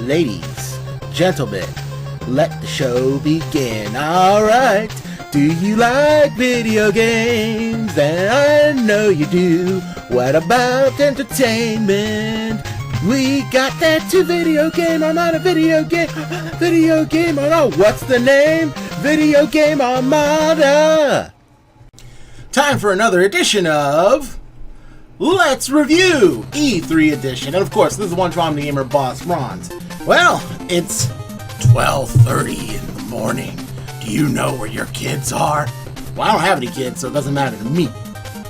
Ladies, gentlemen, let the show begin. Alright, do you like video games? And I know you do. What about entertainment? We got that to video game. I'm not a video game. Video game. Oh no, what's the name? Video Game Armada. Time for another edition of Let's Review E3 edition. And of course, this is one from the gamer boss, Ron's. Well, it's 12:30 in the morning. Do you know where your kids are? Well, I don't have any kids, so it doesn't matter to me.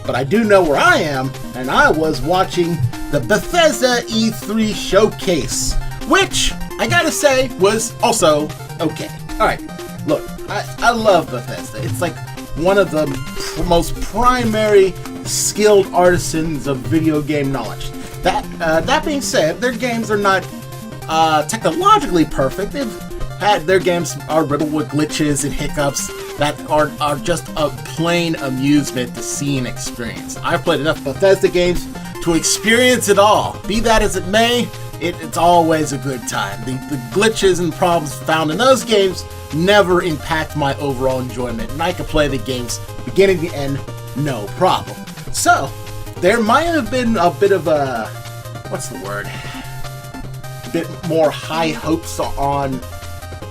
But I do know where I am, and I was watching the Bethesda E3 showcase, which, I gotta say, was also okay. Alright, look, I love Bethesda. It's like one of the most primary skilled artisans of video game knowledge. That being said, their games are not technologically perfect. Their games are riddled with glitches and hiccups that are just a plain amusement to see and experience. I've played enough Bethesda games to experience it all. Be that as it may, it's always a good time. The glitches and problems found in those games never impact my overall enjoyment, and I can play the games beginning to end, no problem. So, there might have been a bit of a, a bit more high hopes on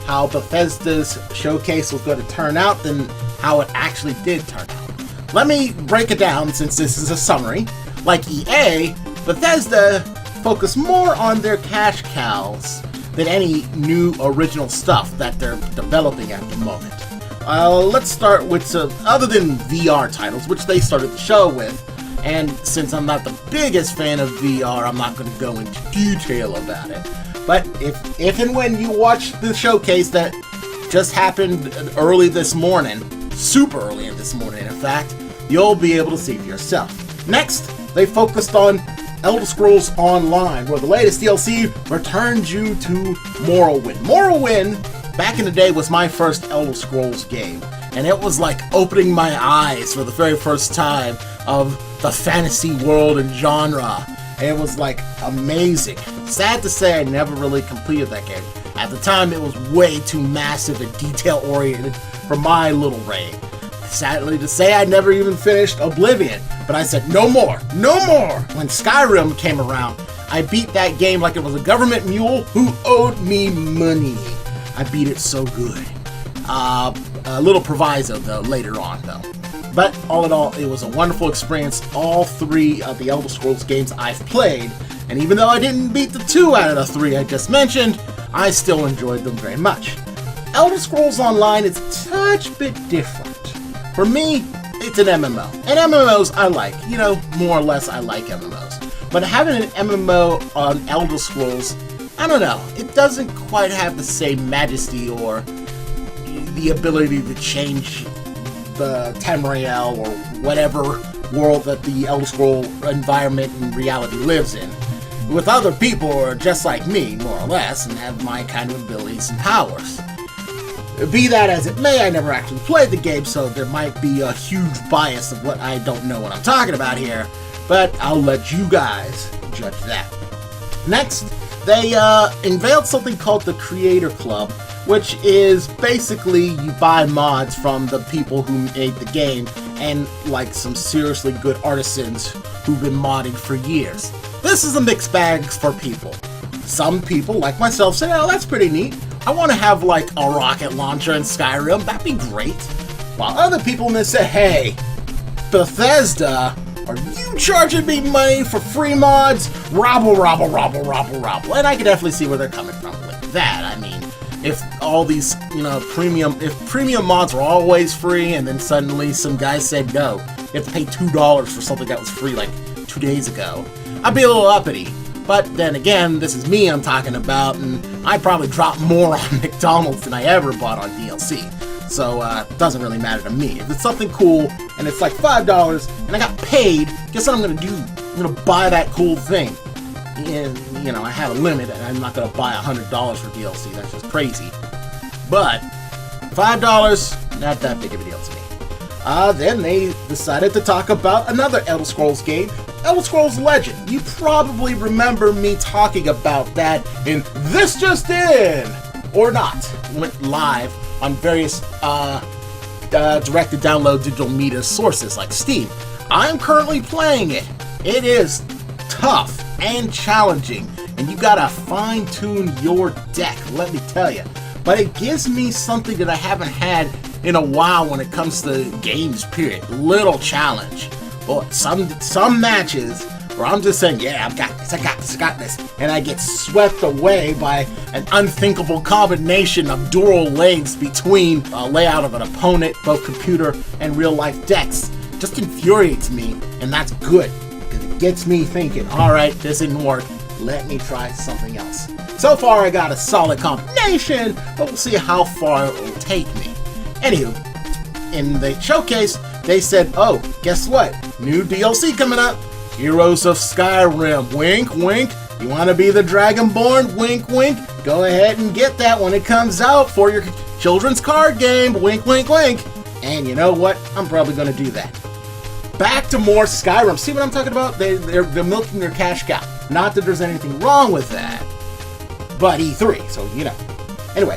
how Bethesda's showcase was going to turn out than how it actually did turn out. Let me break it down since this is a summary. Like EA, Bethesda focused more on their cash cows than any new original stuff that they're developing at the moment. Let's start with some, other than VR titles, which they started the show with, and since I'm not the biggest fan of VR, I'm not going to go into detail about it. But if and when you watch the showcase that just happened early this morning, super early in this morning in fact, you'll be able to see for yourself. Next, they focused on Elder Scrolls Online, where the latest DLC returns you to Morrowind. Morrowind, back in the day, was my first Elder Scrolls game, and it was like opening my eyes for the very first time of the fantasy world and genre. It was like amazing. Sad to say I never really completed that game. At the time, it was way too massive and detail-oriented for my little brain. Sadly to say, I never even finished Oblivion, but I said, no more, no more! When Skyrim came around, I beat that game like it was a government mule who owed me money. I beat it so good. A little proviso, though, later on, though. But all in all, it was a wonderful experience. All three of the Elder Scrolls games I've played, and even though I didn't beat the 2 out of the 3 I just mentioned, I still enjoyed them very much. Elder Scrolls Online is a touch bit different. For me, it's an MMO. And MMOs I like. You know, more or less I like MMOs. But having an MMO on Elder Scrolls, I don't know. It doesn't quite have the same majesty or the ability to change the Tamriel or whatever world that the Elder Scroll environment and reality lives in, with other people who are just like me, more or less, and have my kind of abilities and powers. Be that as it may, I never actually played the game, so there might be a huge bias of what I don't know what I'm talking about here, but I'll let you guys judge that. Next, they unveiled something called the Creator Club, which is basically you buy mods from the people who made the game and like some seriously good artisans who've been modding for years. This is a mixed bag for people. Some people, like myself, say, oh, that's pretty neat. I want to have like a rocket launcher in Skyrim, that'd be great. While other people may say, hey, Bethesda, are you charging me money for free mods? Robble. And I can definitely see where they're coming from with that. I mean, if all these, if premium mods were always free and then suddenly some guy said no, you have to pay $2 for something that was free like 2 days ago, I'd be a little uppity. But then again, this is me I'm talking about, and I probably dropped more on McDonald's than I ever bought on DLC. So, it doesn't really matter to me. If it's something cool, and it's like $5, and I got paid, guess what I'm gonna do? I'm gonna buy that cool thing. And, I have a limit, and I'm not gonna buy $100 for DLC, that's just crazy. But, $5, not that big of a deal to me. then they decided to talk about another Elder Scrolls game, Elder Scrolls Legend. You probably remember me talking about that in This Just In! Or not. Went live on various direct-to-download digital media sources like Steam. I'm currently playing it. It is tough and challenging, and you gotta fine-tune your deck, let me tell you. But it gives me something that I haven't had in a while when it comes to games, period. Little challenge. Boy, some matches where I'm just saying, yeah, I got this, and I get swept away by an unthinkable combination of dual lanes between a layout of an opponent, both computer and real-life decks. Just infuriates me, and that's good, because it gets me thinking, alright, this didn't work, let me try something else. So far I got a solid combination, but we'll see how far it will take me. Anywho, in the showcase, they said, oh, guess what? New DLC coming up. Heroes of Skyrim. Wink, wink. You want to be the Dragonborn? Wink, wink. Go ahead and get that when it comes out for your children's card game. Wink, wink, wink. And you know what? I'm probably going to do that. Back to more Skyrim. See what I'm talking about? They're milking their cash cow. Not that there's anything wrong with that, but E3, so you know. Anyway,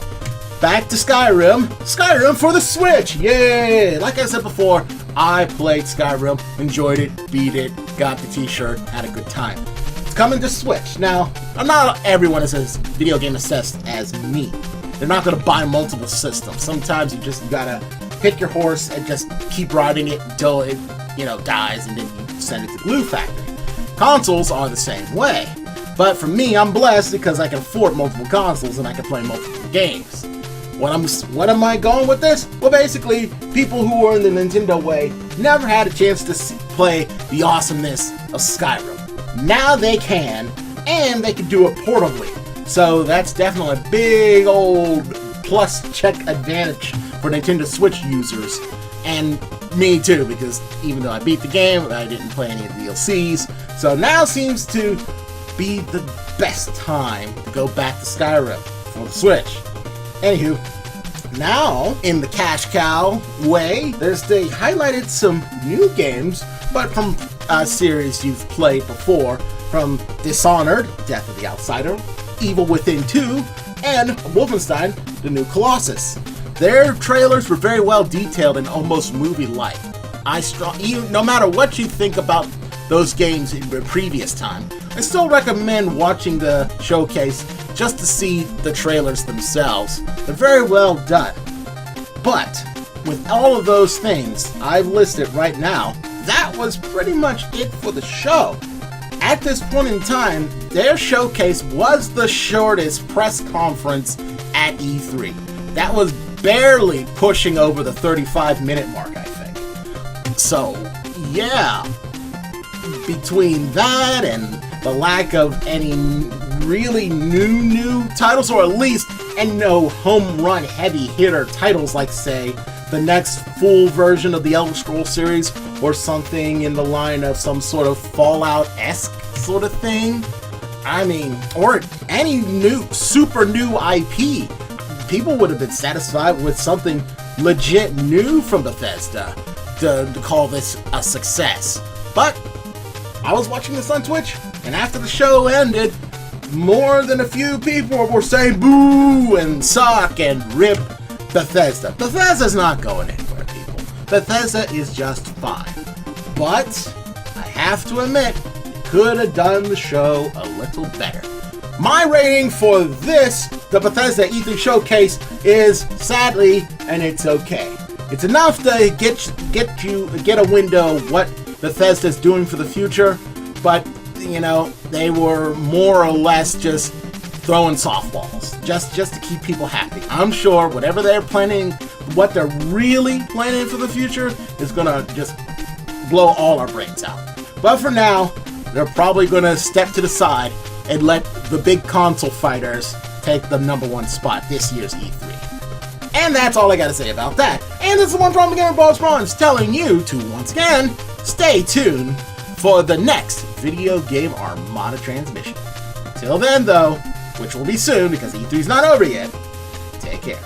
back to Skyrim. Skyrim for the Switch! Yay! Like I said before, I played Skyrim, enjoyed it, beat it, got the t-shirt, had a good time. It's coming to Switch. Now, not everyone is as video game obsessed as me. They're not going to buy multiple systems. Sometimes you just gotta pick your horse and just keep riding it until it, dies, and then you send it to the glue factory. Consoles are the same way. But for me, I'm blessed because I can afford multiple consoles and I can play multiple games. What am I going with this? Well, basically, people who are in the Nintendo way never had a chance to play the awesomeness of Skyrim. Now they can, and they can do it portably. So that's definitely a big old plus check advantage for Nintendo Switch users. And me too, because even though I beat the game, I didn't play any of the DLCs. So now seems to be the best time to go back to Skyrim for the Switch. Anywho, now in the cash cow way, they highlighted some new games, but from a series you've played before, from Dishonored, Death of the Outsider, Evil Within 2, and Wolfenstein: The New Colossus. Their trailers were very well detailed and almost movie-like. No matter what you think about those games in the previous time, I still recommend watching the showcase just to see the trailers themselves. They're very well done. But with all of those things I've listed right now, that was pretty much it for the show. At this point in time, their showcase was the shortest press conference at E3. That was barely pushing over the 35-minute mark, I think. So, yeah. Between that and the lack of any really new titles, or at least no home run heavy hitter titles like, say, the next full version of the Elder Scrolls series, or something in the line of some sort of Fallout-esque sort of thing. I mean, or any super new IP. People would have been satisfied with something legit new from Bethesda to call this a success. But I was watching this on Twitch, and after the show ended, more than a few people were saying boo and suck and rip Bethesda. Bethesda's not going anywhere, people. Bethesda is just fine. But I have to admit, it could have done the show a little better. My rating for the Bethesda E3 showcase is, sadly, and it's okay. It's enough to get a window of what Bethesda's doing for the future, but they were more or less just throwing softballs, just to keep people happy. I'm sure whatever they're planning, what they're really planning for the future is gonna just blow all our brains out. But for now, they're probably gonna step to the side and let the big console fighters take the #1 spot this year's E3. And that's all I gotta say about that. And this is One Problem Gamer Boss Bronze telling you to, once again, stay tuned for the next Video Game Armada transmission. Till then, though, which will be soon because E3's not over yet, take care.